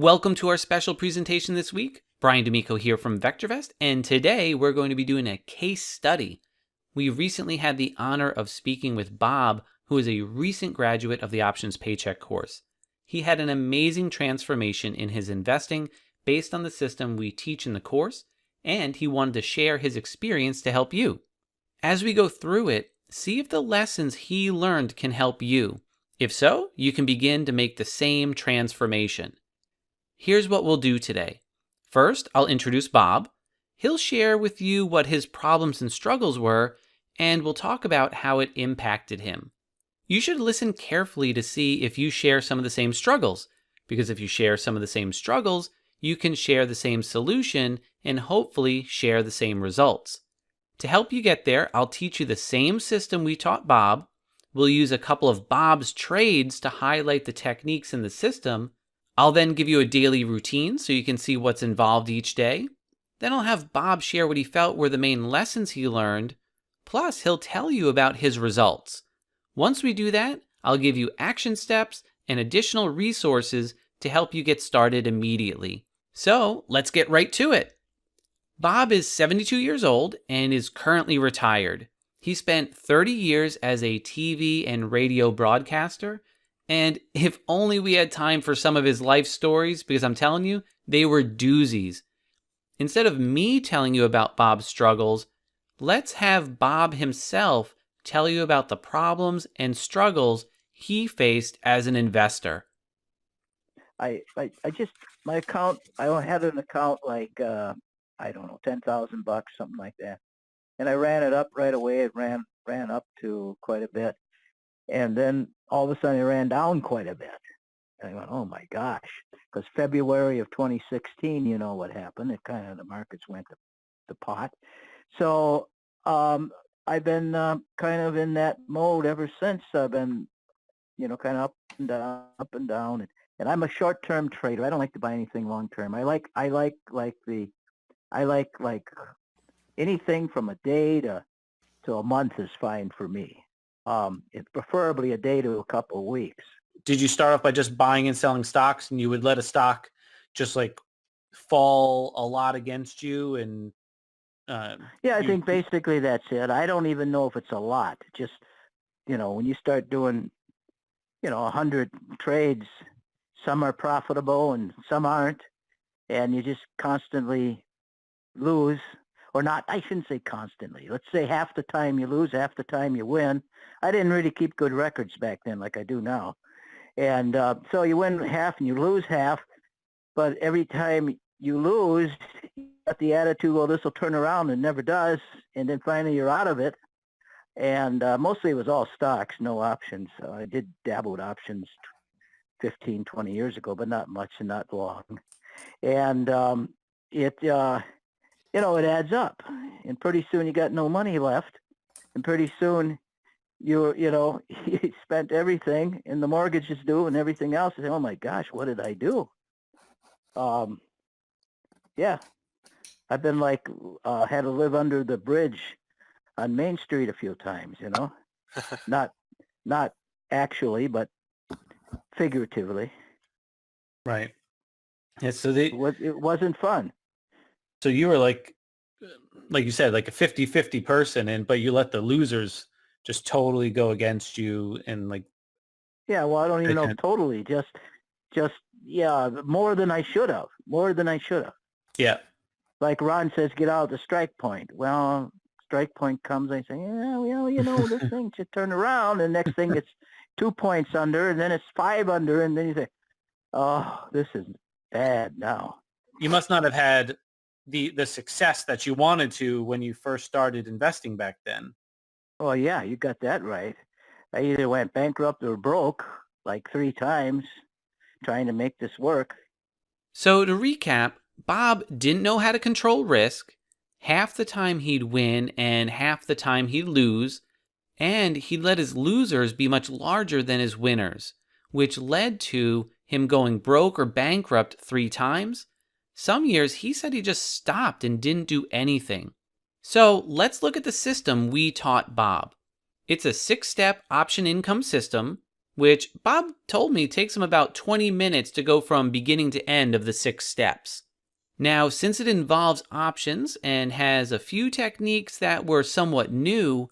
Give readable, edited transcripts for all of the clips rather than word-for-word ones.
Welcome to our special presentation this week. Brian D'Amico here from VectorVest, and today we're going to be doing a case study. We recently had the honor of speaking with Bob, who is a recent graduate of the Options Paycheck course. He had an amazing transformation in his investing based on the system we teach in the course, and he wanted to share his experience to help you. As we go through it, see if the lessons he learned can help you. If so, you can begin to make the same transformation. Here's what we'll do today. First, I'll introduce Bob. He'll share with you what his problems and struggles were, and we'll talk about how it impacted him. You should listen carefully to see if you share some of the same struggles, because if you share some of the same struggles, you can share the same solution and hopefully share the same results. To help you get there, I'll teach you the same system we taught Bob. We'll use a couple of Bob's trades to highlight the techniques in the system. I'll then give you a daily routine so you can see what's involved each day. Then I'll have Bob share what he felt were the main lessons he learned. Plus, he'll tell you about his results. Once we do that, I'll give you action steps and additional resources to help you get started immediately. So, let's get right to it. Bob is 72 years old and is currently retired. He spent 30 years as a TV and radio broadcaster, and if only we had time for some of his life stories, because I'm telling you, they were doozies. Instead of me telling you about Bob's struggles, let's have Bob himself tell you about the problems and struggles he faced as an investor. My account, I had an account like, I don't know, $10,000, something like that. And I ran it up right away. It ran up to quite a bit. And then all of a sudden it ran down quite a bit. And I went, oh my gosh. Because February of 2016, you know what happened. The markets went to pot. So I've been kind of in that mode ever since. I've been, kind of up and down. And I'm a short-term trader. I don't like to buy anything long-term. I like anything from a day to a month is fine for me. It's preferably a day to a couple of weeks. Did you start off by just buying and selling stocks, and you would let a stock just like fall a lot against you? And I think basically that's it. I don't even know if it's a lot. Just, when you start doing, 100 trades, some are profitable and some aren't, and you just constantly lose. Or not, I shouldn't say constantly. Let's say half the time you lose, half the time you win. I didn't really keep good records back then like I do now. And so you win half and you lose half, but every time you lose, you got the attitude, well, this will turn around, and it never does. And then finally you're out of it. And mostly it was all stocks, no options. I did dabble with options 15, 20 years ago, but not much and not long. And it adds up, and pretty soon you got no money left, and pretty soon you spent everything, and the mortgage is due and everything else. And oh my gosh, what did I do? I've been like had to live under the bridge on Main Street a few times, not actually, but figuratively. Right. Yeah. So it wasn't fun. So you were like you said, like a 50-50 person, but you let the losers just totally go against you, and like. Yeah, well, I don't even know totally. Just more than I should have. Yeah. Like Ron says, get out of the strike point. Well, strike point comes, I say, yeah, well, this thing should turn around, and next thing it's 2 points under, and then it's 5 under, and then you say, oh, this is bad now. You must not have had the success that you wanted to when you first started investing back then. Oh, yeah, you got that right. I either went bankrupt or broke like 3 times trying to make this work. So to recap, Bob didn't know how to control risk. Half the time he'd win and half the time he'd lose. And he'd let his losers be much larger than his winners, which led to him going broke or bankrupt 3 times. Some years, he said he just stopped and didn't do anything. So let's look at the system we taught Bob. It's a 6-step option income system. which Bob told me takes him about 20 minutes to go from beginning to end of the 6 steps. Now, since it involves options and has a few techniques that were somewhat new,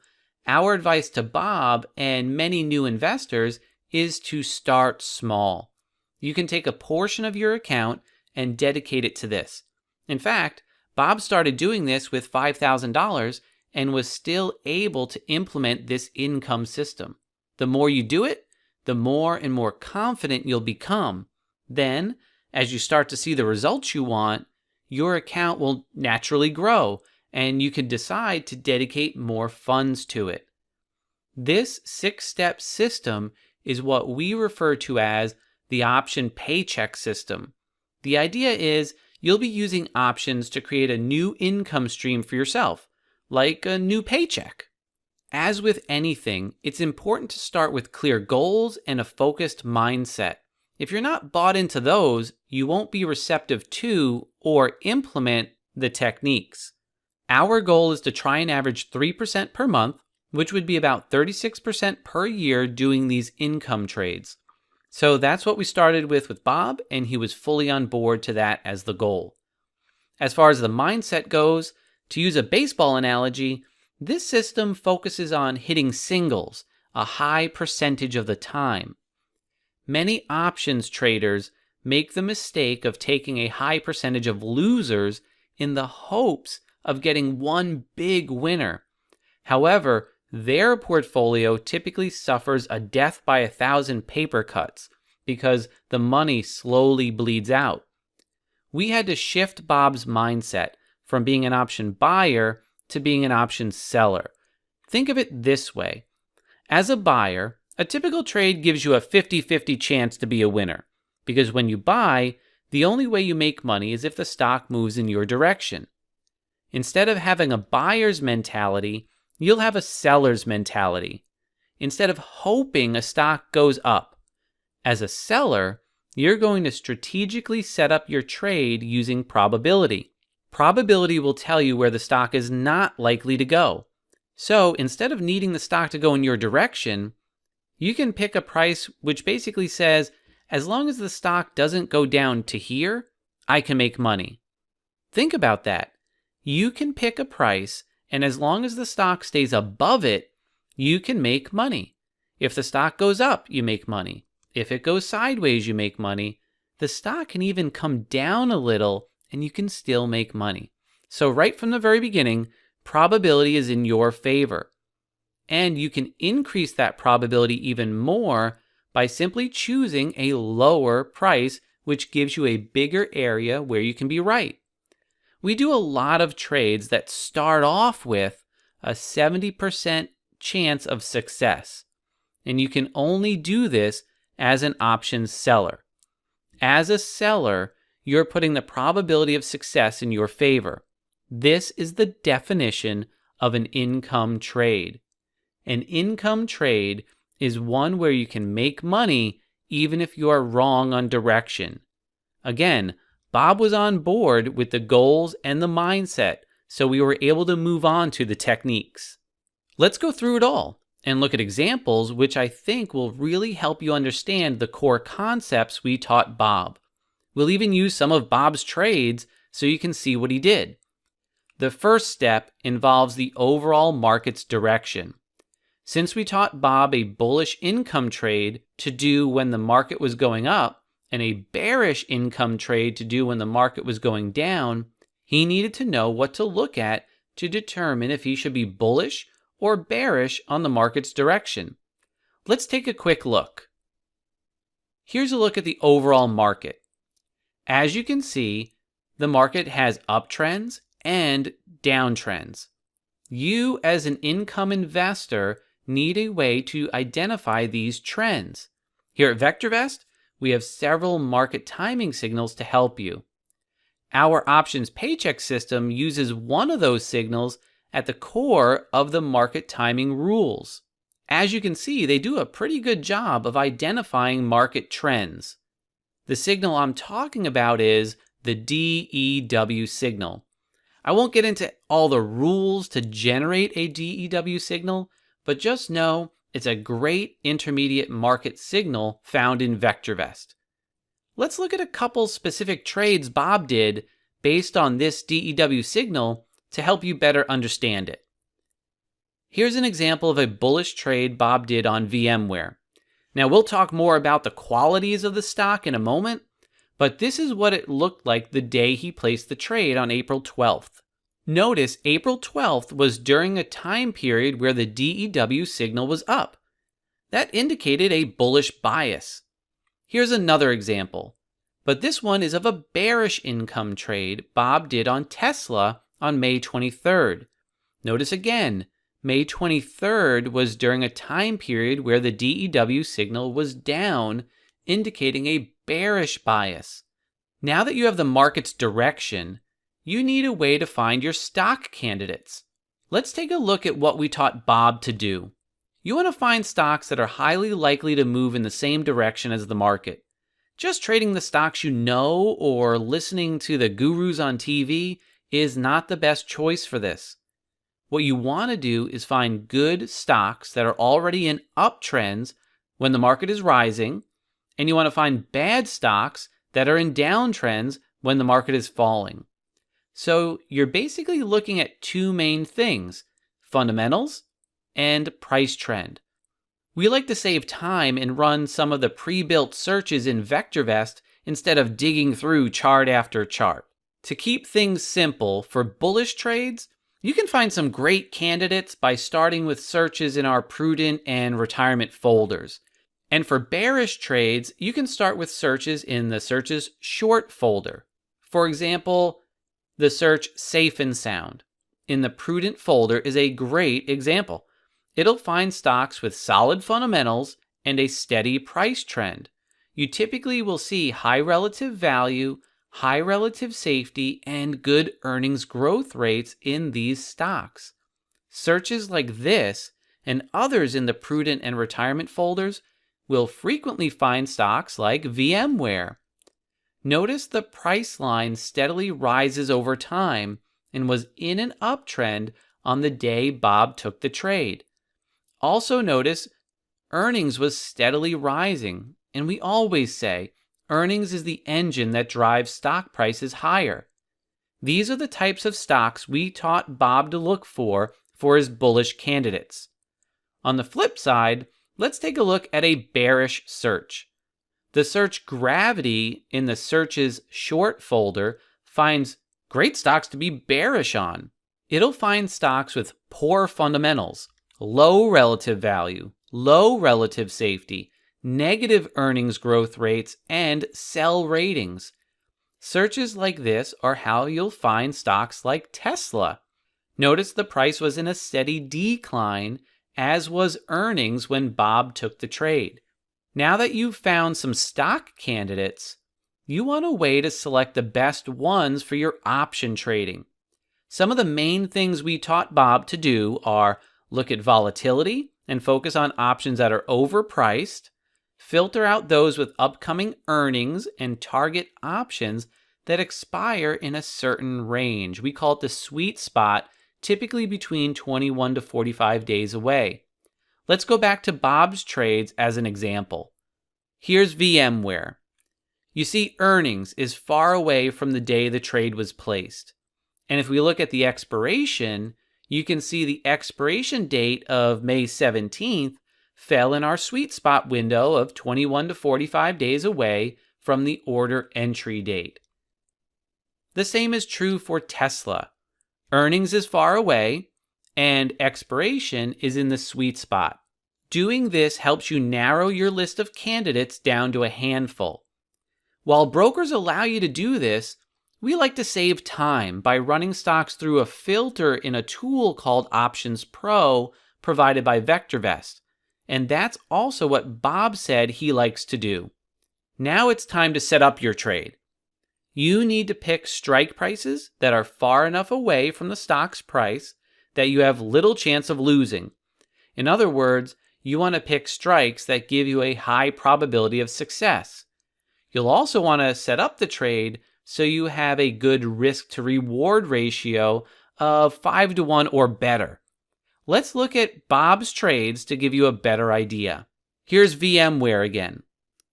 our advice to Bob and many new investors is to start small. You can take a portion of your account and dedicate it to this. In fact, Bob started doing this with $5,000 and was still able to implement this income system. The more you do it, the more and more confident you'll become. Then, as you start to see the results you want, your account will naturally grow and you can decide to dedicate more funds to it. This 6-step system is what we refer to as the Option Paycheck system. The idea is you'll be using options to create a new income stream for yourself, like a new paycheck. As with anything, it's important to start with clear goals and a focused mindset. If you're not bought into those, you won't be receptive to or implement the techniques. Our goal is to try and average 3% per month, which would be about 36% per year doing these income trades. So that's what we started with Bob, and he was fully on board to that as the goal. As far as the mindset goes, to use a baseball analogy, this system focuses on hitting singles a high percentage of the time. Many options traders make the mistake of taking a high percentage of losers in the hopes of getting one big winner. However, their portfolio typically suffers a death by 1,000 paper cuts because the money slowly bleeds out. We had to shift Bob's mindset from being an option buyer to being an option seller. Think of it this way. As a buyer, a typical trade gives you a 50-50 chance to be a winner, because when you buy, the only way you make money is if the stock moves in your direction. Instead of having a buyer's mentality, you'll have a seller's mentality. Instead of hoping a stock goes up, as a seller, you're going to strategically set up your trade using probability. Probability will tell you where the stock is not likely to go. So instead of needing the stock to go in your direction, you can pick a price which basically says, as long as the stock doesn't go down to here, I can make money. Think about that. You can pick a price, and as long as the stock stays above it, you can make money. If the stock goes up, you make money. If it goes sideways, you make money. The stock can even come down a little, and you can still make money. So right from the very beginning, probability is in your favor. And you can increase that probability even more by simply choosing a lower price, which gives you a bigger area where you can be right. We do a lot of trades that start off with a 70% chance of success. And you can only do this as an options seller. As a seller, you're putting the probability of success in your favor. This is the definition of an income trade. An income trade is one where you can make money even if you are wrong on direction. Again, Bob was on board with the goals and the mindset, so we were able to move on to the techniques. Let's go through it all and look at examples which I think will really help you understand the core concepts we taught Bob. We'll even use some of Bob's trades so you can see what he did. The first step involves the overall market's direction. Since we taught Bob a bullish income trade to do when the market was going up and a bearish income trade to do when the market was going down, he needed to know what to look at to determine if he should be bullish or bearish on the market's direction. Let's take a quick look. Here's a look at the overall market. As you can see, the market has uptrends and downtrends. You, as an income investor, need a way to identify these trends. Here at VectorVest, we have several market timing signals to help you. Our Options Paycheck system uses one of those signals at the core of the market timing rules. As you can see, they do a pretty good job of identifying market trends. The signal I'm talking about is the DEW signal. I won't get into all the rules to generate a DEW signal, but just know It's a great intermediate market signal found in VectorVest. Let's look at a couple specific trades Bob did based on this DEW signal to help you better understand it. Here's an example of a bullish trade Bob did on VMware. Now, we'll talk more about the qualities of the stock in a moment, but this is what it looked like the day he placed the trade on April 12th. Notice April 12th was during a time period where the DEW signal was up. That indicated a bullish bias. Here's another example, but this one is of a bearish income trade Bob did on Tesla on May 23rd. Notice again, May 23rd was during a time period where the DEW signal was down, indicating a bearish bias. Now that you have the market's direction, you need a way to find your stock candidates. Let's take a look at what we taught Bob to do. You want to find stocks that are highly likely to move in the same direction as the market. Just trading the stocks you know or listening to the gurus on TV is not the best choice for this. What you want to do is find good stocks that are already in uptrends when the market is rising, and you want to find bad stocks that are in downtrends when the market is falling. So you're basically looking at two main things, fundamentals and price trend. We like to save time and run some of the pre-built searches in VectorVest instead of digging through chart after chart. To keep things simple, for bullish trades, you can find some great candidates by starting with searches in our prudent and retirement folders. And for bearish trades, you can start with searches in the searches short folder. For example, the search safe and sound in the prudent folder is a great example. It'll find stocks with solid fundamentals and a steady price trend. You typically will see high relative value, high relative safety, and good earnings growth rates in these stocks. Searches like this and others in the prudent and retirement folders will frequently find stocks like VMware. Notice the price line steadily rises over time and was in an uptrend on the day Bob took the trade. Also notice earnings was steadily rising, and we always say earnings is the engine that drives stock prices higher. These are the types of stocks we taught Bob to look for his bullish candidates. On the flip side, let's take a look at a bearish search. The search Gravity in the searches short folder finds great stocks to be bearish on. It'll find stocks with poor fundamentals, low relative value, low relative safety, negative earnings growth rates, and sell ratings. Searches like this are how you'll find stocks like Tesla. Notice the price was in a steady decline, as was earnings when Bob took the trade. Now that you've found some stock candidates, you want a way to select the best ones for your option trading. Some of the main things we taught Bob to do are look at volatility and focus on options that are overpriced, filter out those with upcoming earnings, and target options that expire in a certain range. We call it the sweet spot, typically between 21 to 45 days away. Let's go back to Bob's trades as an example. Here's VMware. You see earnings is far away from the day the trade was placed. And if we look at the expiration, you can see the expiration date of May 17th fell in our sweet spot window of 21 to 45 days away from the order entry date. The same is true for Tesla. Earnings is far away, and expiration is in the sweet spot. Doing this helps you narrow your list of candidates down to a handful. While brokers allow you to do this, we like to save time by running stocks through a filter in a tool called Options Pro provided by VectorVest, and that's also what Bob said he likes to do. Now it's time to set up your trade. You need to pick strike prices that are far enough away from the stock's price that you have little chance of losing. In other words, you want to pick strikes that give you a high probability of success. You'll also want to set up the trade so you have a good risk to reward ratio of 5 to 1 or better. Let's look at Bob's trades to give you a better idea. Here's VMware again.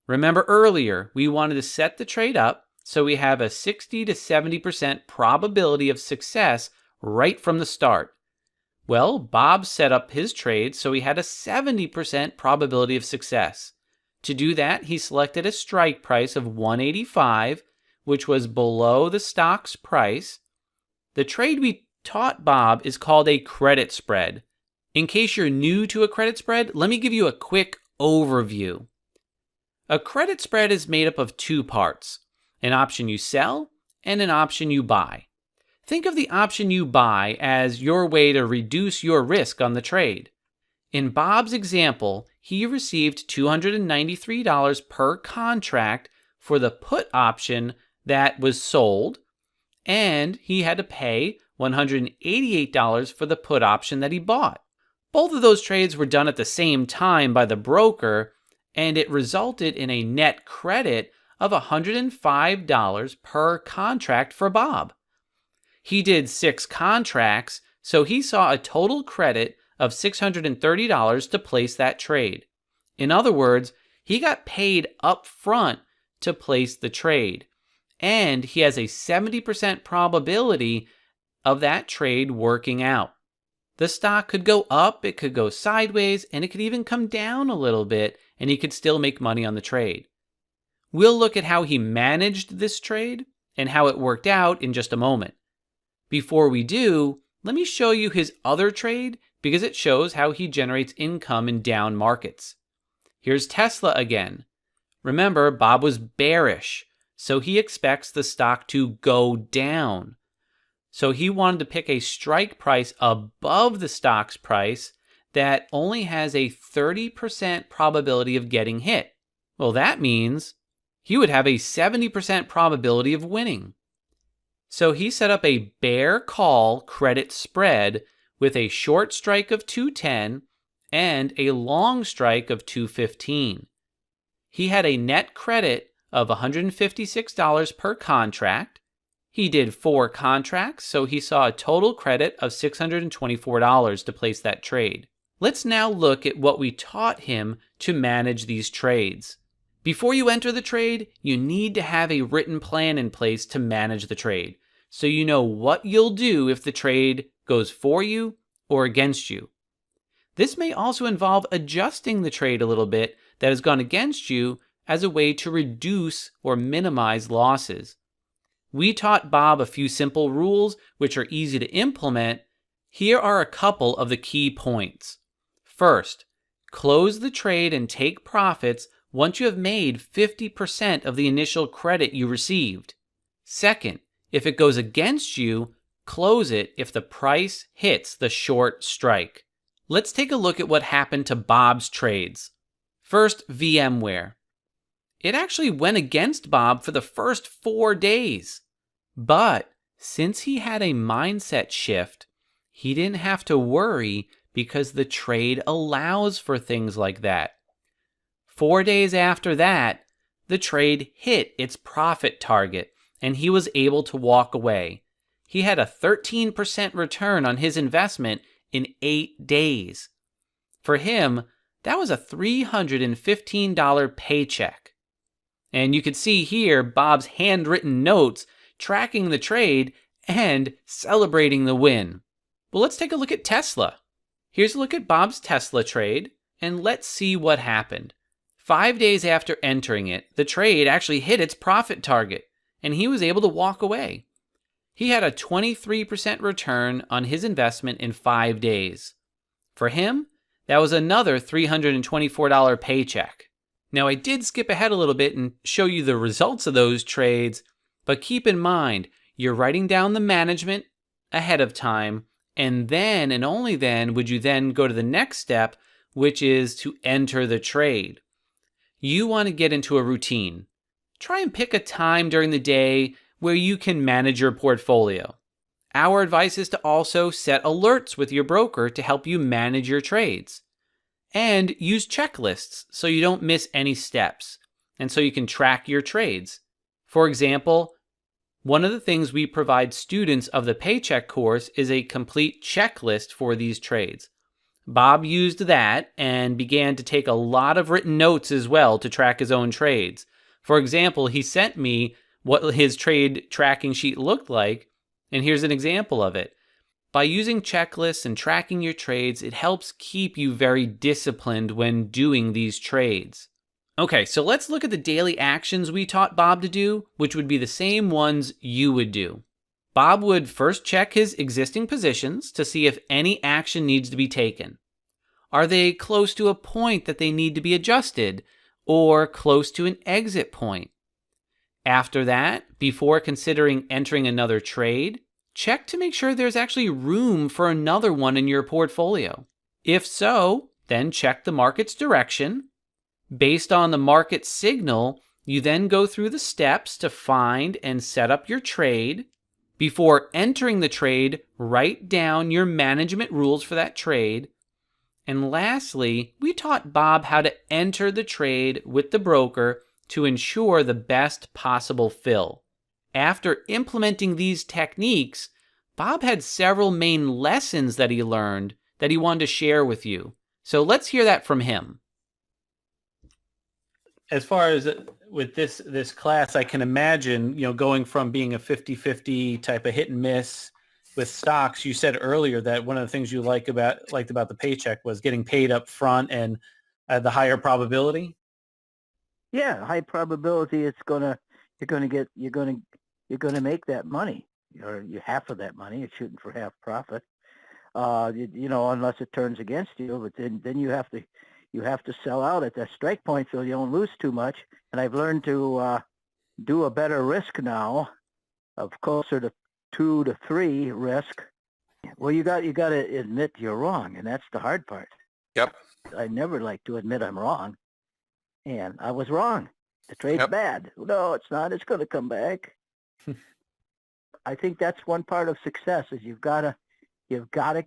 Remember earlier, we wanted to set the trade up so we have a 60 to 70% probability of success right from the start. Well, Bob set up his trade so he had a 70% probability of success. To do that, he selected a strike price of 185, which was below the stock's price. The trade we taught Bob is called a credit spread. In case you're new to a credit spread, let me give you a quick overview. A credit spread is made up of two parts, an option you sell and an option you buy. Think of the option you buy as your way to reduce your risk on the trade. In Bob's example, he received $293 per contract for the put option that was sold, and he had to pay $188 for the put option that he bought. Both of those trades were done at the same time by the broker, and it resulted in a net credit of $105 per contract for Bob. He did 6 contracts, so he saw a total credit of $630 to place that trade. In other words, he got paid up front to place the trade, and he has a 70% probability of that trade working out. The stock could go up, it could go sideways, and it could even come down a little bit, and he could still make money on the trade. We'll look at how he managed this trade and how it worked out in just a moment. Before we do, let me show you his other trade because it shows how he generates income in down markets. Here's Tesla again. Remember, Bob was bearish, so he expects the stock to go down. So he wanted to pick a strike price above the stock's price that only has a 30% probability of getting hit. Well, that means he would have a 70% probability of winning. So he set up a bear call credit spread with a short strike of 210 and a long strike of 215. He had a net credit of $156 per contract. He did 4 contracts, so he saw a total credit of $624 to place that trade. Let's now look at what we taught him to manage these trades. Before you enter the trade, you need to have a written plan in place to manage the trade, so you know what you'll do if the trade goes for you or against you. This may also involve adjusting the trade a little bit that has gone against you as a way to reduce or minimize losses. We taught Bob a few simple rules which are easy to implement. Here are a couple of the key points. First, close the trade and take profits once you have made 50% of the initial credit you received. Second, if it goes against you, close it if the price hits the short strike. Let's take a look at what happened to Bob's trades. First, VMware. It actually went against Bob for the first 4 days. But since he had a mindset shift, he didn't have to worry because the trade allows for things like that. 4 days after that, the trade hit its profit target and he was able to walk away. He had a 13% return on his investment in 8 days. For him, that was a $315 paycheck. And you could see here Bob's handwritten notes tracking the trade and celebrating the win. Well, let's take a look at Tesla. Here's a look at Bob's Tesla trade, and let's see what happened. 5 days after entering it, the trade actually hit its profit target, and he was able to walk away. He had a 23% return on his investment in 5 days. For him, that was another $324 paycheck. Now, I did skip ahead a little bit and show you the results of those trades, but keep in mind, you're writing down the management ahead of time, and then and only then would you then go to the next step, which is to enter the trade. You want to get into a routine. Try and pick a time during the day where you can manage your portfolio. Our advice is to also set alerts with your broker to help you manage your trades. And use checklists so you don't miss any steps, and so you can track your trades. For example, one of the things we provide students of the Paycheck course is a complete checklist for these trades. Bob used that and began to take a lot of written notes as well to track his own trades. For example, he sent me what his trade tracking sheet looked like, and here's an example of it. By using checklists and tracking your trades, it helps keep you very disciplined when doing these trades. Okay, so let's look at the daily actions we taught Bob to do, which would be the same ones you would do. Bob would first check his existing positions to see if any action needs to be taken. Are they close to a point that they need to be adjusted, or close to an exit point? After that, before considering entering another trade, check to make sure there's actually room for another one in your portfolio. If so, then check the market's direction. Based on the market signal, you then go through the steps to find and set up your trade. Before entering the trade, write down your management rules for that trade. And lastly, we taught Bob how to enter the trade with the broker to ensure the best possible fill. After implementing these techniques, Bob had several main lessons that he learned that he wanted to share with you. So let's hear that from him. As far as with this class, I can imagine, going from being a 50-50 type of hit and miss with stocks. You said earlier that one of the things you liked about the paycheck was getting paid up front and the higher probability. Yeah, high probability you're gonna make that money, or you half of that money. You're shooting for half profit. Unless it turns against you, but then you have to sell out at that strike point so you don't lose too much. And I've learned to do a better risk now, of closer to 2 to 3 risk. Well, you got to admit you're wrong, and that's the hard part. Yep. I never like to admit I'm wrong, and I was wrong. The trade's bad. No, it's not. It's going to come back. I think that's one part of success is you've got to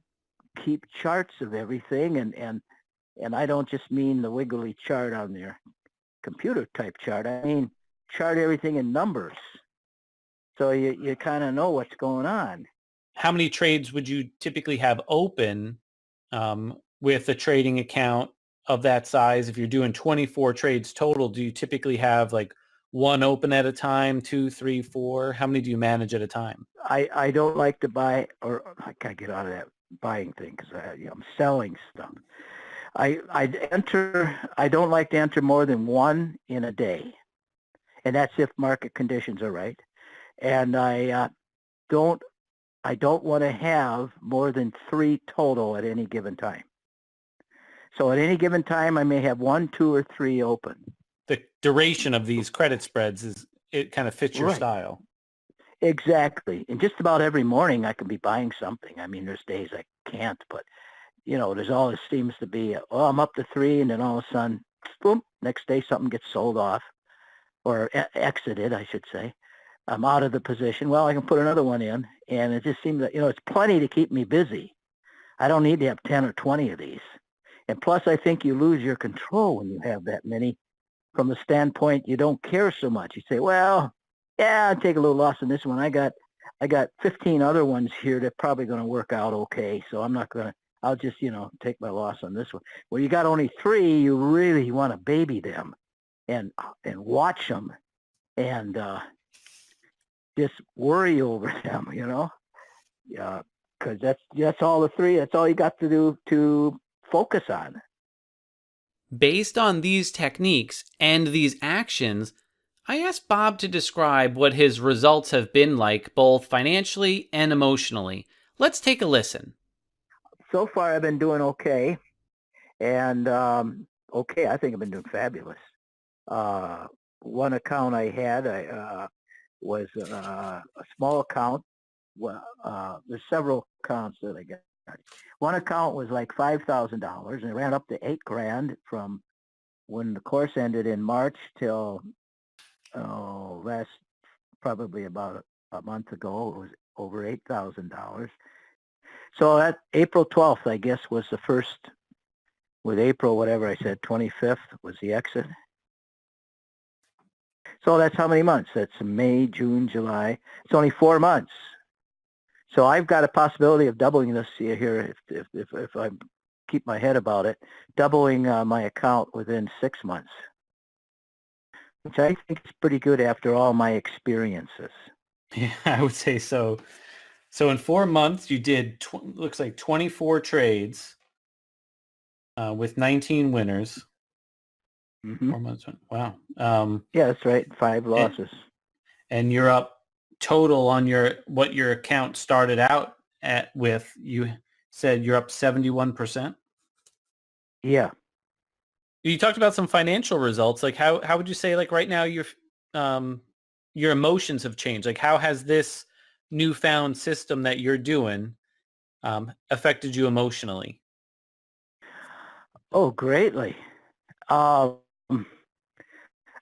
keep charts of everything, and I don't just mean the wiggly chart on your computer type chart. I mean chart everything in numbers, so you kind of know what's going on. How many trades would you typically have open with a trading account of that size? If you're doing 24 trades total, do you typically have like one open at a time, 2, 3, 4? How many do you manage at a time? I don't like to buy, or I can't get out of that buying thing because I'm selling stuff. I don't like to enter more than one in a day, and that's if market conditions are right. And I don't want to have more than 3 total at any given time. So at any given time, I may have 1, 2, or 3 open. The duration of these credit spreads it kind of fits your style. Exactly. And just about every morning I can be buying something. I mean, there's days I can't, but there's always seems to be, I'm up to 3, and then all of a sudden, boom, next day something gets sold off, or exited, I should say. I'm out of the position. Well, I can put another one in, and it just seems that, it's plenty to keep me busy. I don't need to have 10 or 20 of these. And plus, I think you lose your control when you have that many. From the standpoint, you don't care so much. You say, well, yeah, I'll take a little loss in this one. I got 15 other ones here that probably going to work out okay, so I'll just, take my loss on this one. Well, you got only 3, you really want to baby them and watch them and just worry over them, because that's all the 3. That's all you got to do to focus on. Based on these techniques and these actions, I asked Bob to describe what his results have been like, both financially and emotionally. Let's take a listen. So far, I've been doing okay. And, I think I've been doing fabulous. One account I had was a small account. Well, there's several accounts that I got. One account was like $5,000, and it ran up to $8,000 from when the course ended in March till last probably about a month ago. It was over $8,000. So that April 12th, I guess, was the first. With April, whatever I said, 25th was the exit. So that's how many months? That's May, June, July. It's only 4 months. So I've got a possibility of doubling this here if I'm keep my head about it, doubling my account within 6 months, which I think is pretty good after all my experiences. Yeah, I would say so. So in 4 months, you did looks like 24 trades with 19 winners. Hmm. 4 months. Wow. Yeah, that's right. 5 And, losses. and you're up total on what your account started out at with. You said you're up 71%. Yeah. You talked about some financial results. Like how would you say like right now your emotions have changed? Like how has this newfound system that you're doing affected you emotionally? Oh, greatly. Um,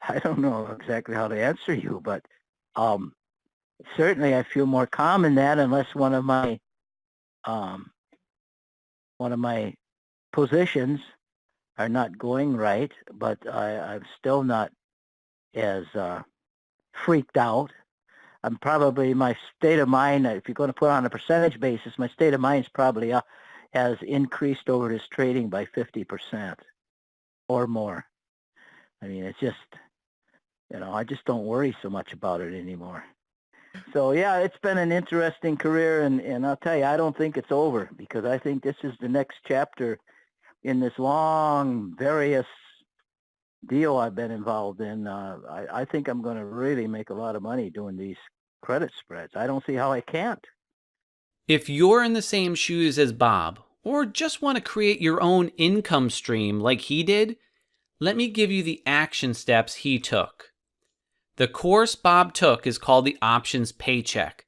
I don't know exactly how to answer you, but um, certainly I feel more calm in that unless um, one of my positions are not going right, but I'm still not as freaked out. I'm probably my state of mind. If you're going to put on a percentage basis, my state of mind is probably has increased over this trading by 50% or more. I mean, it's just I just don't worry so much about it anymore. So yeah, it's been an interesting career, and I'll tell you, I don't think it's over because I think this is the next chapter in this long, various deal I've been involved in. I think I'm going to really make a lot of money doing these credit spreads. I don't see how I can't. If you're in the same shoes as Bob, or just want to create your own income stream like he did, let me give you the action steps he took. The course Bob took is called the Options Paycheck.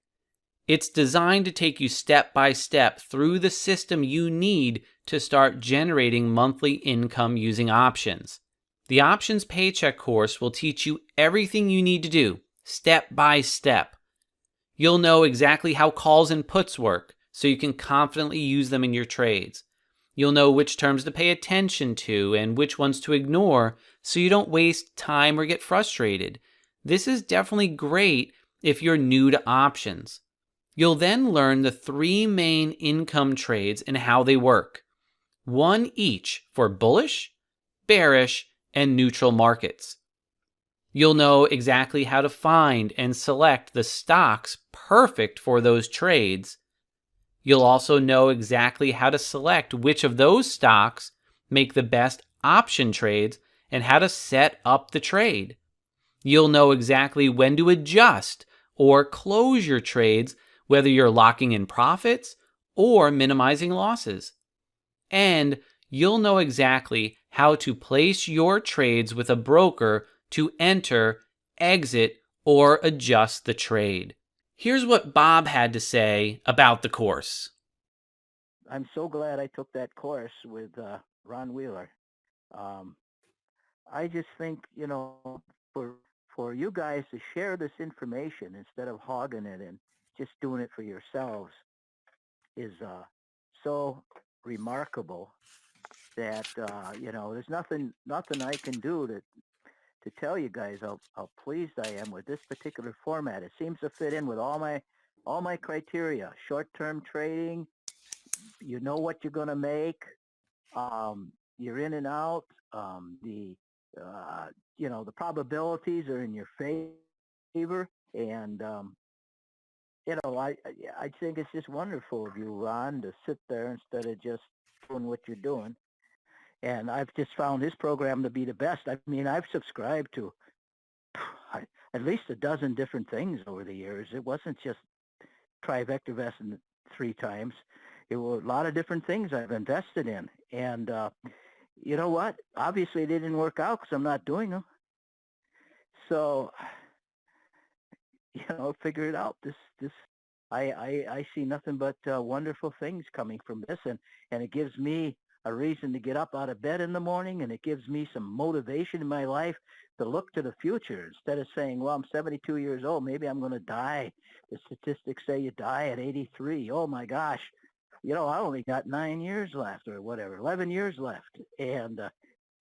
It's designed to take you step by step through the system you need to start generating monthly income using options. The Options Paycheck course will teach you everything you need to do, step by step. You'll know exactly how calls and puts work, so you can confidently use them in your trades. You'll know which terms to pay attention to and which ones to ignore, so you don't waste time or get frustrated. This is definitely great if you're new to options. You'll then learn the 3 main income trades and how they work, one each for bullish, bearish, and neutral markets. You'll know exactly how to find and select the stocks perfect for those trades. You'll also know exactly how to select which of those stocks make the best option trades and how to set up the trade. You'll know exactly when to adjust or close your trades, whether you're locking in profits or minimizing losses. And you'll know exactly how to place your trades with a broker to enter, exit, or adjust the trade. Here's what Bob had to say about the course. I'm so glad I took that course with Ron Wheeler. Um, I just think, for you guys to share this information instead of hogging it and just doing it for yourselves is so remarkable that there's nothing I can do to tell you guys how pleased I am with this particular format. It seems to fit in with all my criteria. Short-term trading, you know what you're going to make. You're in and out. The uh, the probabilities are in your favor, and I think it's just wonderful of you, Ron, to sit there instead of just doing what you're doing. And I've just found this program to be the best. I mean, I've subscribed to at least a dozen different things over the years. It wasn't just try VectorVest 3 times. It was a lot of different things I've invested in. And you know what? Obviously, they didn't work out because I'm not doing them. So, figure it out. I see nothing but wonderful things coming from this, and it gives me a reason to get up out of bed in the morning, and it gives me some motivation in my life to look to the future instead of saying, well, I'm 72 years old, maybe I'm going to die. The statistics say you die at 83. Oh my gosh, I only got 9 years left or whatever, 11 years left, and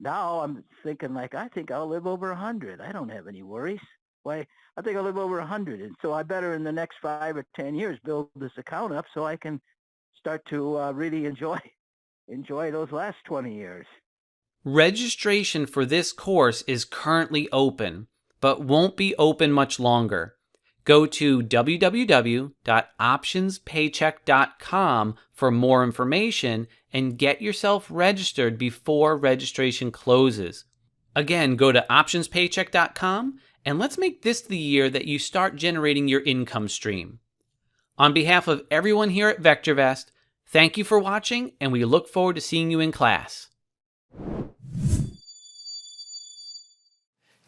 now I'm thinking like I think I'll live over 100. I don't have any worries. Why? I think I'll live over 100, and so I better in the next 5 or 10 years build this account up so I can start to really enjoy enjoy those last 20 years. Registration for this course is currently open, but won't be open much longer. Go to www.optionspaycheck.com for more information and get yourself registered before registration closes. Again, go to optionspaycheck.com and let's make this the year that you start generating your income stream. On behalf of everyone here at VectorVest, thank you for watching, and we look forward to seeing you in class.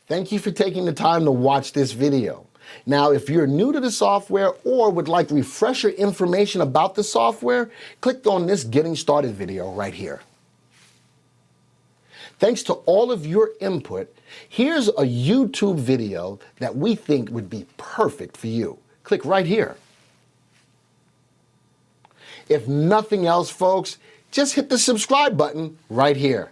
Thank you for taking the time to watch this video. Now, if you're new to the software or would like refresher information about the software, click on this Getting Started video right here. Thanks to all of your input, here's a YouTube video that we think would be perfect for you. Click right here. If nothing else, folks, just hit the subscribe button right here.